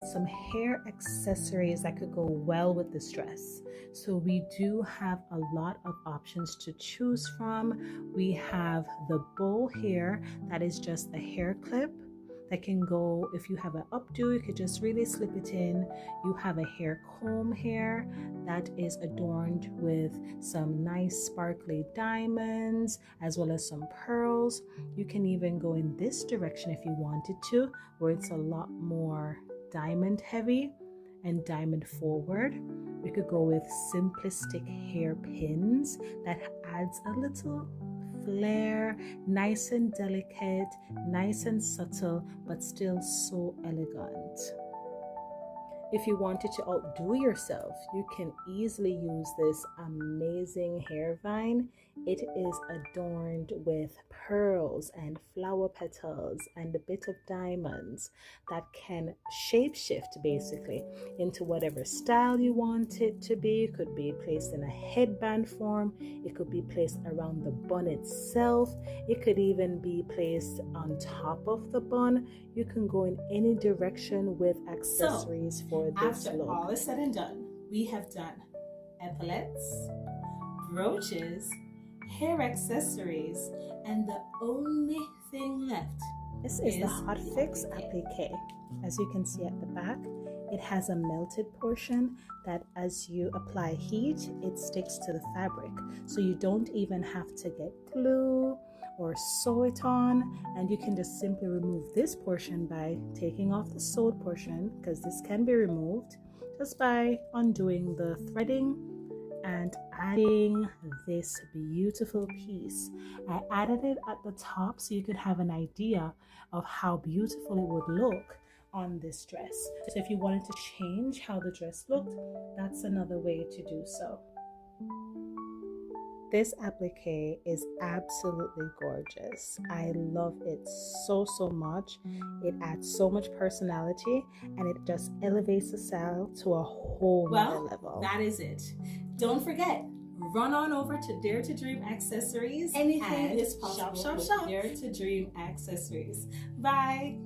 some hair accessories that could go well with this dress. So we do have a lot of options to choose from. We have the bow hair, that is just the hair clip that can go, if you have an updo, you could just really slip it in. You have a hair comb hair that is adorned with some nice sparkly diamonds as well as some pearls. You can even go in this direction if you wanted to, where it's a lot more diamond heavy and diamond forward. We could go with simplistic hairpins that adds a little flair, nice and delicate, nice and subtle, but still so elegant. If you wanted to outdo yourself, you can easily use this amazing hair vine. It is adorned with pearls and flower petals and a bit of diamonds that can shapeshift basically into whatever style you want it to be. It could be placed in a headband form. It could be placed around the bun itself. It could even be placed on top of the bun. You can go in any direction with accessories for this after look. all is said and done, we have done epaulets, brooches, hair accessories, and the only thing left This is the Hot Fix applique. As you can see at the back, it has a melted portion that as you apply heat, it sticks to the fabric. So you don't even have to get glue or sew it on, and you can just simply remove this portion by taking off the sewed portion, because this can be removed just by undoing the threading and adding this beautiful piece. I added it at the top so you could have an idea of how beautiful it would look on this dress. So if you wanted to change how the dress looked, that's another way to do so. This applique is absolutely gorgeous. I love it so much. It adds so much personality and it just elevates the style to a whole nother level. That is it. Don't forget, run on over to Dare to Dream Accessories. Anything and is possible shop. Dare to Dream Accessories. Bye.